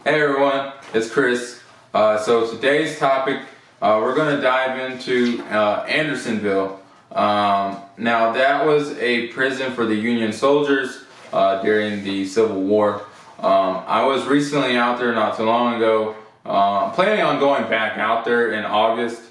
Hey everyone, it's Chris. So today's topic, we're going to dive into Andersonville. Now that was a prison for the Union soldiers during the Civil War. I was recently out there not too long ago, planning on going back out there in August.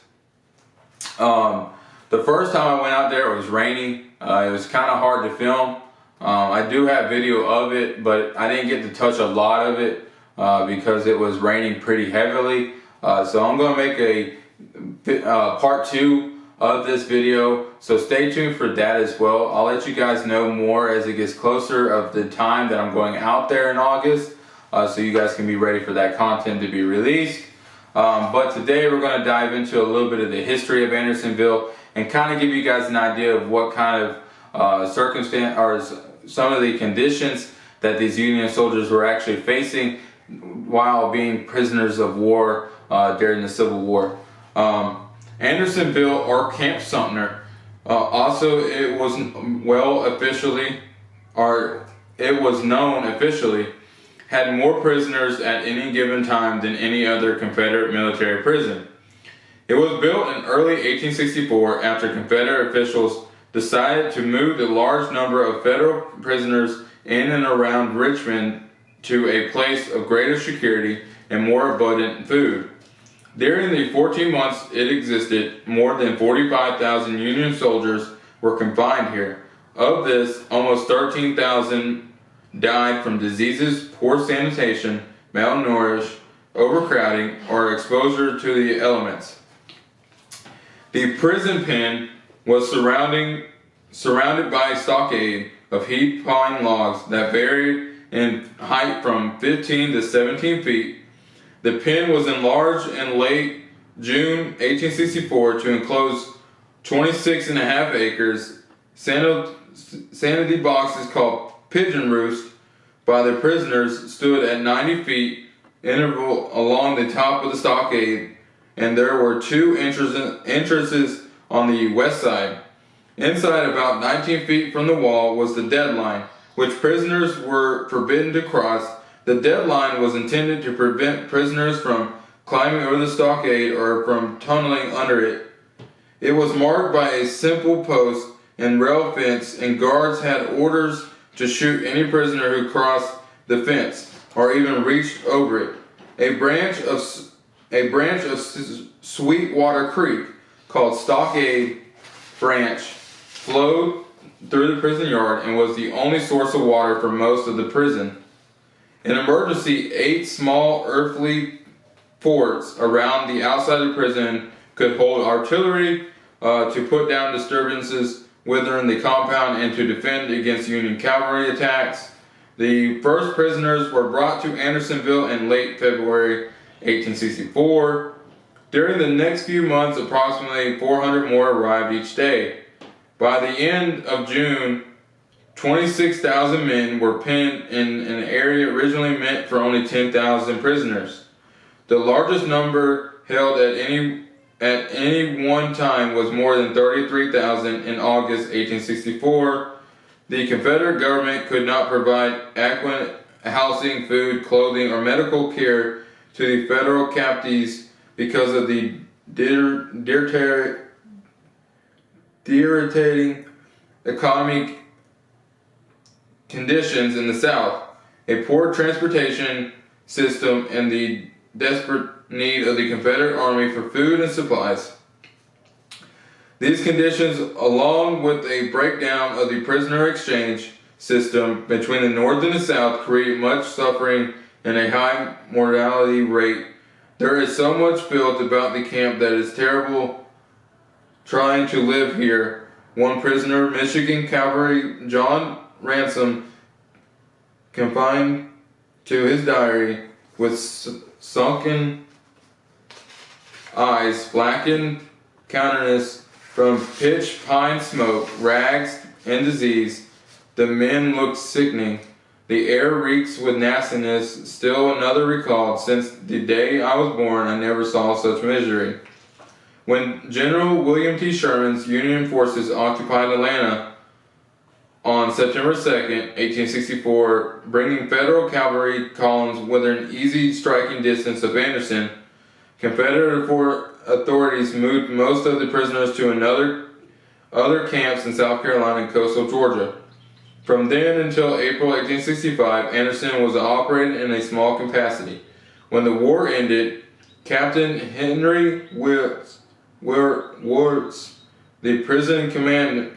The first time I went out there it was raining. It was kind of hard to film. I do have video of it, but I didn't get to touch a lot of it because it was raining pretty heavily. So I'm going to make a part 2 of this video, so stay tuned for that as well. I'll let you guys know more as it gets closer of the time that I'm going out there in August, so you guys can be ready for that content to be released. But today we're going to dive into a little bit of the history of Andersonville and kind of give you guys an idea of what kind of circumstance or some of the conditions that these Union soldiers were actually facing while being prisoners of war during the Civil War. Andersonville, or Camp Sumter, also it was known officially, had more prisoners at any given time than any other Confederate military prison. It was built in early 1864 after Confederate officials decided to move the large number of federal prisoners in and around Richmond to a place of greater security and more abundant food. During the 14 months it existed, more than 45,000 Union soldiers were confined here. Of this, almost 13,000 died from diseases, poor sanitation, malnourish, overcrowding, or exposure to the elements. The prison pen was surrounded by a stockade of heaped pine logs that varied in height from 15 to 17 feet. The pen was enlarged in late June 1864 to enclose 26.5 acres. Sanity boxes called pigeon roost by the prisoners stood at 90 feet interval along the top of the stockade, and there were 2 entrances on the west side. Inside, about 19 feet from the wall, was the dead line, which prisoners were forbidden to cross. The dead line was intended to prevent prisoners from climbing over the stockade or from tunneling under it. It was marked by a simple post and rail fence, and guards had orders to shoot any prisoner who crossed the fence or even reached over it. A branch of Sweetwater Creek, called Stockade Branch, flowed through the prison yard and was the only source of water for most of the prison. In emergency, 8 small earthly forts around the outside of the prison could hold artillery to put down disturbances within the compound and to defend against Union cavalry attacks. The first prisoners were brought to Andersonville in late February 1864. During the next few months, approximately 400 more arrived each day. By the end of June, 26,000 men were penned in an area originally meant for only 10,000 prisoners. The largest number held at any one time was more than 33,000 in August 1864. The Confederate government could not provide adequate housing, food, clothing, or medical care to the federal captives because of the deteriorating economic conditions in the South, a poor transportation system, and the desperate need of the Confederate Army for food and supplies. These conditions, along with a breakdown of the prisoner exchange system between the North and the South, create much suffering and a high mortality rate. There is so much filth about the camp that is terrible trying to live here. One prisoner, Michigan Cavalry John Ransom, confined to his diary with sunken eyes, blackened countenance from pitch pine smoke, rags, and disease. The men look sickening. The air reeks with nastiness. Still another recalled. Since the day I was born, I never saw such misery. When General William T. Sherman's Union forces occupied Atlanta on September 2nd, 1864, bringing Federal cavalry columns within easy striking distance of Anderson. Confederate authorities moved most of the prisoners to other camps in South Carolina and coastal Georgia. From then until April 1865, Anderson was operating in a small capacity. When the war ended, Captain Henry Wirtz, the prison commander,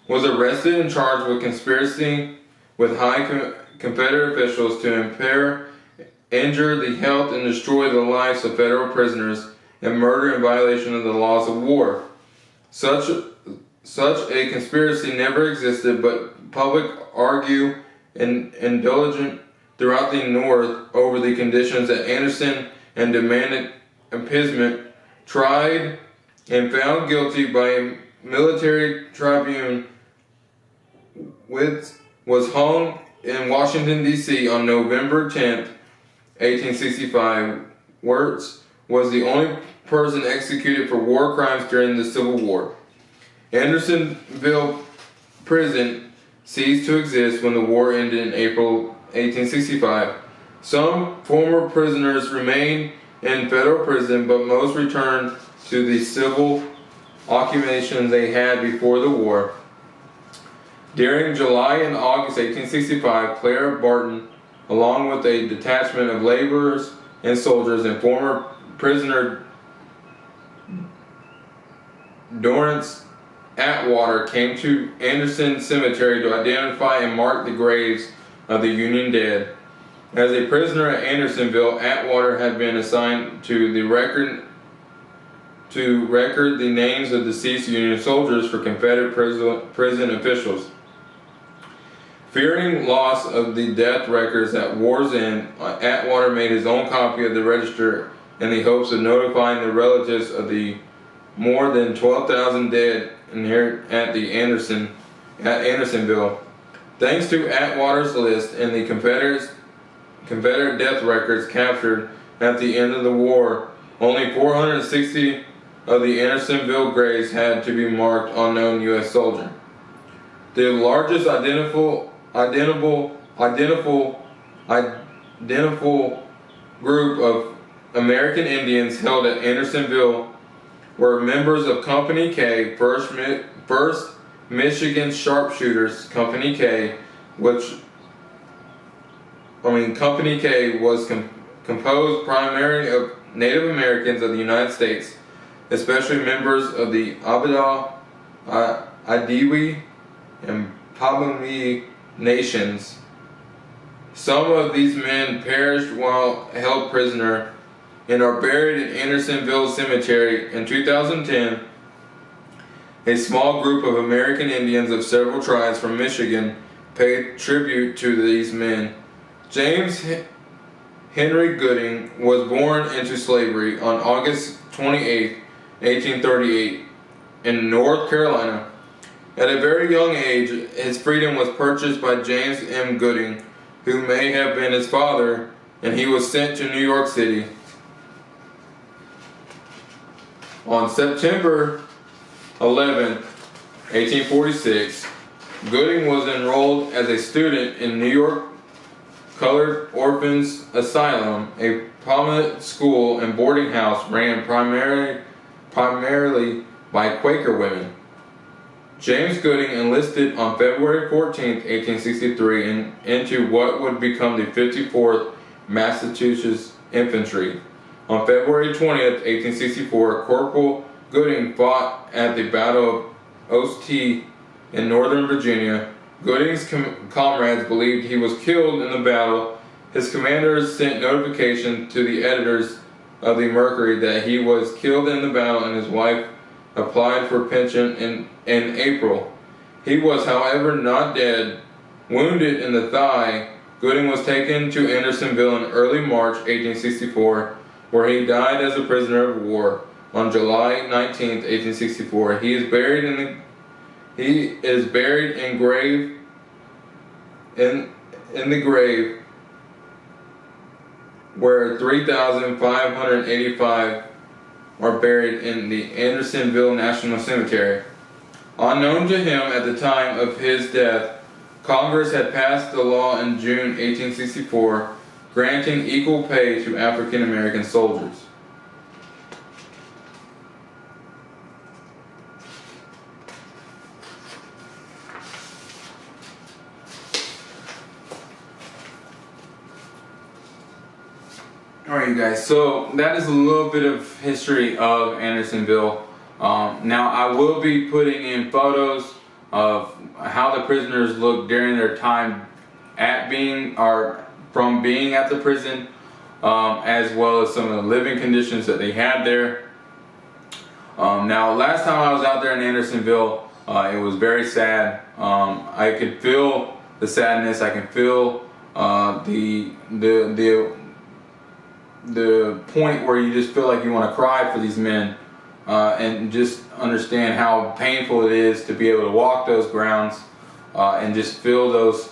was arrested and charged with conspiracy with high Confederate officials to impair, injure the health, and destroy the lives of Federal prisoners, and murder in violation of the laws of war. Such a conspiracy never existed, but public argue and indulgent throughout the North over the conditions at Anderson and demanded impeachment. Tried and found guilty by a military tribune, was hung in Washington, D.C. on November 10th, 1865. Wirtz was the only person executed for war crimes during the Civil War. Andersonville prison ceased to exist when the war ended in April 1865. Some former prisoners remained in federal prison, but most returned to the civil occupation they had before the war. During July and August 1865, Clara Barton, along with a detachment of laborers and soldiers and former prisoner Dorrance Atwater, came to Anderson Cemetery to identify and mark the graves of the Union dead. As a prisoner at Andersonville, Atwater had been assigned to record the names of deceased Union soldiers for Confederate prison officials. Fearing loss of the death records at war's end, Atwater made his own copy of the register in the hopes of notifying the relatives of the more than 12,000 dead inherent at Andersonville. Thanks to Atwater's list and the Confederate death records captured at the end of the war, only 460 of the Andersonville graves had to be marked unknown U.S. soldier. The largest identifiable group of American Indians held at Andersonville were members of Company K, 1st Michigan Sharpshooters, Company K, Company K was composed primarily of Native Americans of the United States, especially members of the Abada, Adiwi, and Pabami nations. Some of these men perished while held prisoner and are buried in Andersonville Cemetery. In 2010, a small group of American Indians of several tribes from Michigan paid tribute to these men. James Henry Gooding was born into slavery on August 28, 1838, in North Carolina. At a very young age, his freedom was purchased by James M. Gooding, who may have been his father, and he was sent to New York City. On September 11, 1846, Gooding was enrolled as a student in New York Colored Orphans Asylum, a prominent school and boarding house ran primarily by Quaker women. James Gooding enlisted on February 14, 1863 into what would become the 54th Massachusetts Infantry. On February 20th, 1864, Corporal Gooding fought at the Battle of Ostee in Northern Virginia. Gooding's comrades believed he was killed in the battle. His commanders sent notification to the editors of the Mercury that he was killed in the battle, and his wife applied for pension in April. He was, however, not dead. Wounded in the thigh, Gooding was taken to Andersonville in early March 1864, where he died as a prisoner of war. On July 19, 1864, he is buried in the grave where 3,585 are buried in the Andersonville National Cemetery. Unknown to him at the time of his death, Congress had passed the law in June 1864 granting equal pay to African American soldiers. Alright, you guys, so that is a little bit of history of Andersonville. Now I will be putting in photos of how the prisoners looked during their time at being or from being at the prison, as well as some of the living conditions that they had there. Now last time I was out there in Andersonville, it was very sad. I could feel the sadness. I can feel the point where you just feel like you want to cry for these men, and just understand how painful it is to be able to walk those grounds and just feel those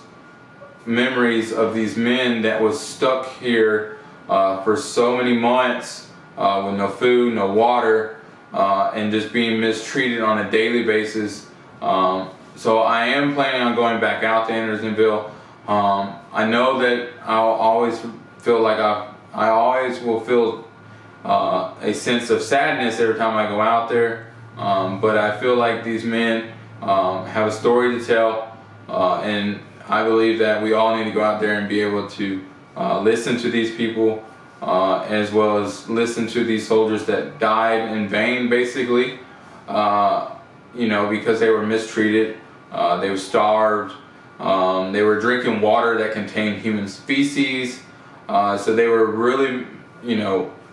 memories of these men that was stuck here for so many months with no food, no water, and just being mistreated on a daily basis. So I am planning on going back out to Andersonville. I know that I'll always feel like I always will feel a sense of sadness every time I go out there, but I feel like these men have a story to tell, and I believe that we all need to go out there and be able to listen to these people, as well as listen to these soldiers that died in vain, basically, because they were mistreated, they were starved, they were drinking water that contained human feces. So they were really,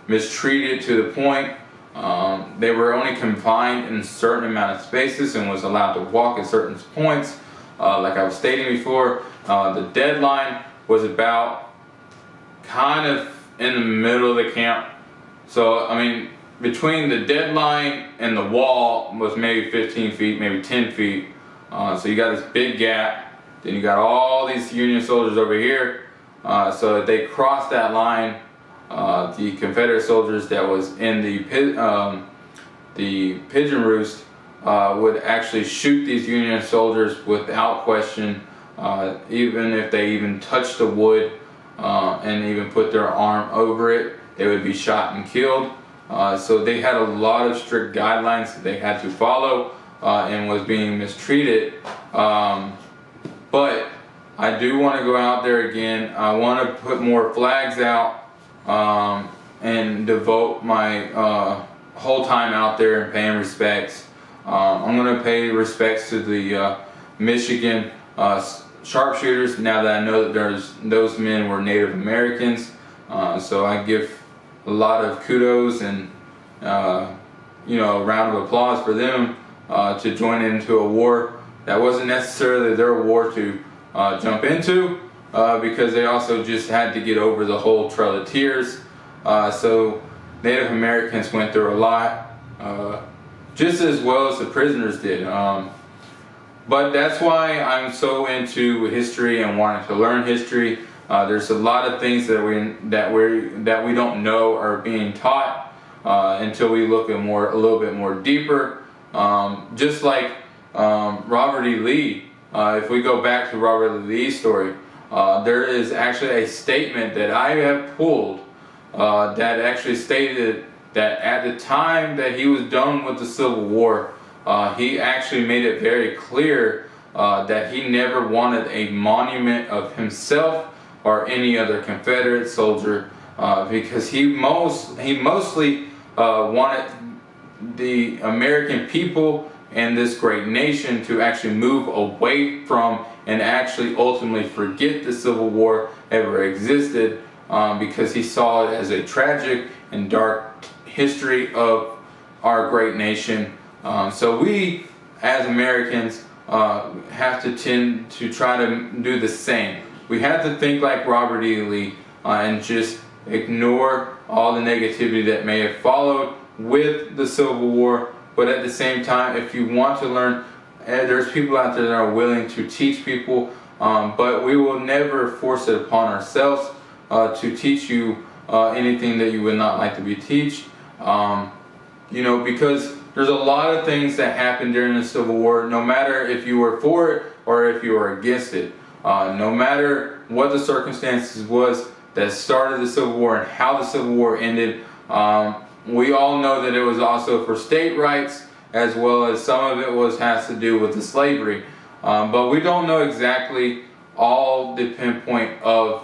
mistreated to the point they were only confined in a certain amount of spaces and was allowed to walk at certain points. Like I was stating before, the deadline was about kind of in the middle of the camp. So, I mean, between the deadline and the wall was maybe 15 feet, maybe 10 feet. So you got this big gap. Then you got all these Union soldiers over here. So if they crossed that line, the Confederate soldiers that was in the pigeon roost would actually shoot these Union soldiers without question, even if they even touched the wood and even put their arm over it, they would be shot and killed. So they had a lot of strict guidelines that they had to follow, and was being mistreated. But I do want to go out there again. I want to put more flags out and devote my whole time out there and paying respects. I'm going to pay respects to the Michigan sharpshooters, now that I know that those men were Native Americans. So I give a lot of kudos and a round of applause for them to join into a war that wasn't necessarily their war to jump into, because they also just had to get over the whole Trail of Tears. So Native Americans went through a lot, just as well as the prisoners did. But that's why I'm so into history and wanting to learn history. There's a lot of things that we don't know are being taught until we look at a little bit more deeper. Just like Robert E. Lee. If we go back to Robert E. Lee's story, there is actually a statement that I have pulled that actually stated that at the time that he was done with the Civil War, he actually made it very clear that he never wanted a monument of himself or any other Confederate soldier, because he mostly wanted the American people and this great nation to actually move away from and actually ultimately forget the Civil War ever existed, because he saw it as a tragic and dark history of our great nation. So we as Americans have to tend to try to do the same. We have to think like Robert E. Lee and just ignore all the negativity that may have followed with the Civil War. But at the same time, if you want to learn, there's people out there that are willing to teach people, but we will never force it upon ourselves to teach you anything that you would not like to be taught. Because there's a lot of things that happened during the Civil War, no matter if you were for it or if you were against it. No matter what the circumstances was that started the Civil War and how the Civil War ended, we all know that it was also for state rights, as well as some of it has to do with the slavery. But we don't know exactly all the pinpoint of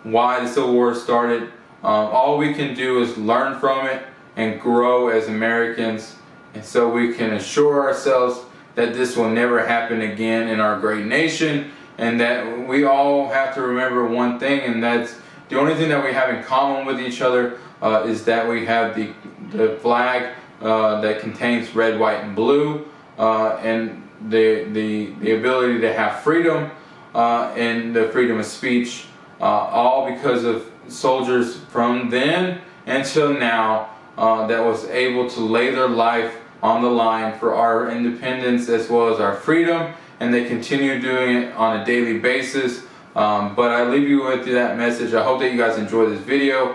why the Civil War started. All we can do is learn from it and grow as Americans, and so we can assure ourselves that this will never happen again in our great nation, and that we all have to remember one thing, and that's the only thing that we have in common with each other is that we have the flag that contains red, white, and blue, and the ability to have freedom and the freedom of speech, all because of soldiers from then until now that was able to lay their life on the line for our independence as well as our freedom, and they continue doing it on a daily basis. But I leave you with that message. I hope that you guys enjoyed this video.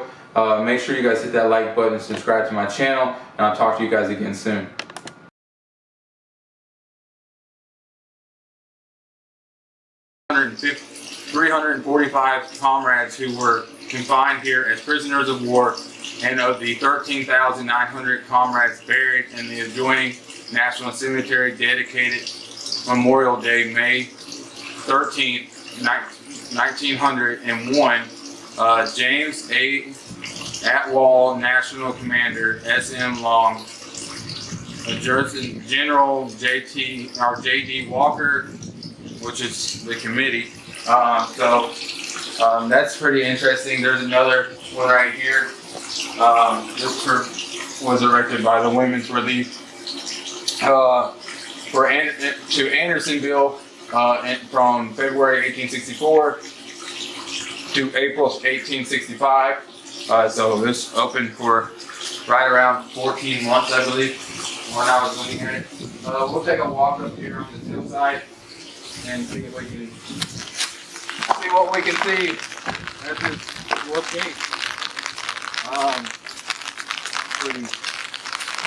Make sure you guys hit that like button and subscribe to my channel, and I'll talk to you guys again soon. 345 comrades who were confined here as prisoners of war, and of the 13,900 comrades buried in the adjoining National Cemetery dedicated Memorial Day, May 13th, 1901, James A. Atwall, National Commander, S.M. Long, General J.D. Walker, which is the committee. That's pretty interesting. There's another one right here. This was erected by the Women's Relief to Andersonville from February 1864 to April 1865. So this opened for right around 14 months, I believe, when I was looking at it. We'll take a walk up here on this hillside and see what we can see. That's his Wolf Gate.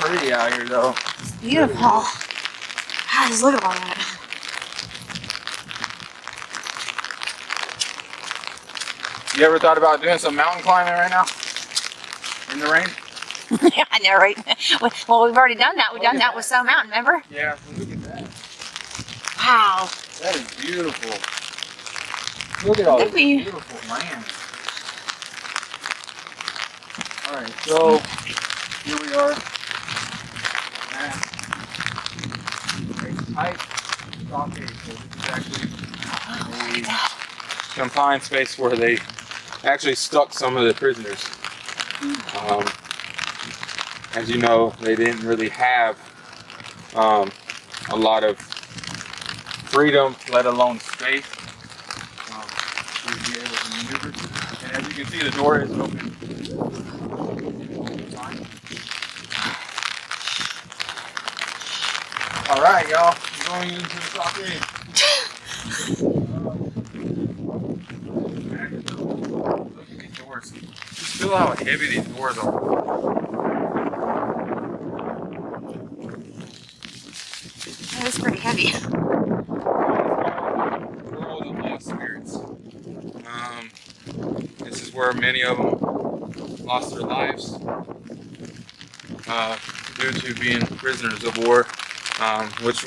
Pretty out here though. It's beautiful. God, just look at all that. You ever thought about doing some mountain climbing right now? In the rain? Yeah, I know, right? Well, we've already done that. We've done that with Stone Mountain, remember? Yeah, look at that. Wow. That is beautiful. Look at all this beautiful land. Alright, so here we are at a tight stockade. So this is actually a confined space where they actually stuck some of the prisoners. As you know, they didn't really have a lot of freedom, let alone space, to be able to maneuver. And as you can see, the door is open. All right, y'all, going into the stockade. Look at these doors. Just feel how heavy these doors are. That's pretty heavy. World of lost spirits. This is where many of them lost their lives due to being prisoners of war, which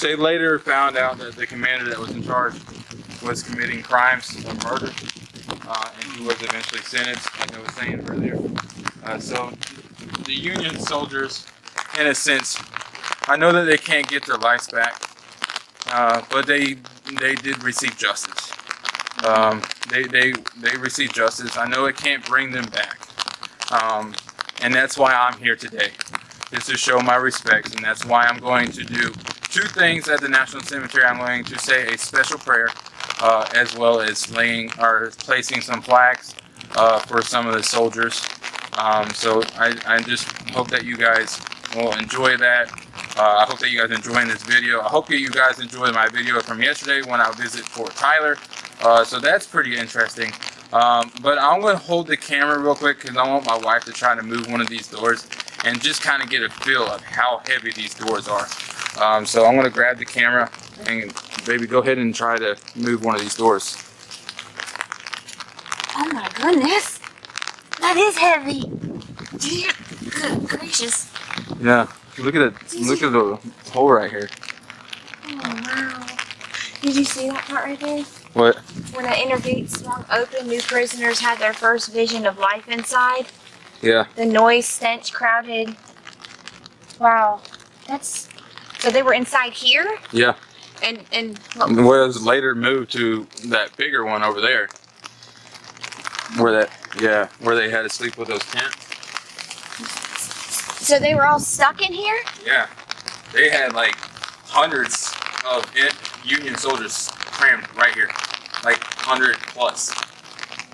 they later found out that the commander that was in charge was committing crimes of murder, and he was eventually sentenced, like I was saying earlier. So the Union soldiers, in a sense, I know that they can't get their lives back, but they did receive justice. They received justice. I know it can't bring them back, and that's why I'm here today, is to show my respects, and that's why I'm going to do two things at the National Cemetery. I'm going to say a special prayer, as well as placing some flags for some of the soldiers. So I just hope that you guys will enjoy that. I hope that you guys are enjoying this video. I hope that you guys enjoyed my video from yesterday when I visited Fort Tyler. So that's pretty interesting. But I'm going to hold the camera real quick because I want my wife to try to move one of these doors. and just kind of get a feel of how heavy these doors are. So I'm gonna grab the camera and baby, go ahead and try to move one of these doors. Oh my goodness. That is heavy. Good gracious. Yeah, look at the hole right here. Oh wow. Did you see that part right there? What? When the inner gate swung open, new prisoners had their first vision of life inside. Yeah. The noise, stench, crowded. Wow. That's... So they were inside here? Yeah. And was later moved to that bigger one over there. Where they had to sleep with those tents. So they were all stuck in here? Yeah. They had like hundreds of Union soldiers crammed right here. Like 100 plus.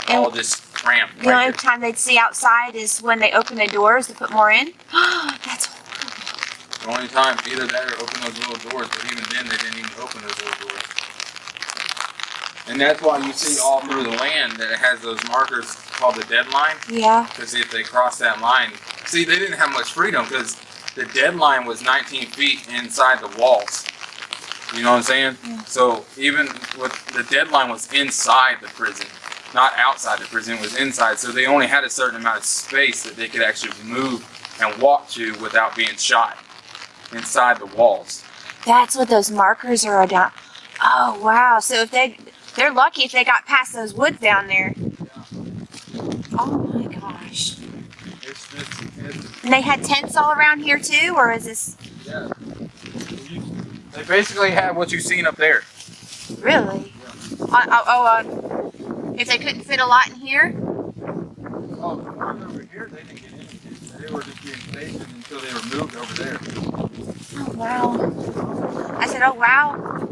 All just crammed The right only here. time they'd see outside is when they open the doors to put more in? That's horrible. The only time, either that or open those little doors, but even then they didn't even open those little doors. And that's why you see all through the land that it has those markers called the deadline. Yeah. Because if they cross that line, see, they didn't have much freedom because the deadline was 19 feet inside the walls. You know what I'm saying? Yeah. So even with the deadline was inside the prison, not outside the prison, it was inside. So they only had a certain amount of space that they could actually move and walk to without being shot inside the walls. That's what those markers are down. Oh wow. So if they're lucky if they got past those woods down there. Oh my gosh. And they had tents all around here too, or is this? Yeah. They basically had what you've seen up there. Really? If they couldn't fit a lot in here? Oh, the ones over here, they didn't get anything. They were just being stationed until they were moved over there. Oh wow. I said, oh wow.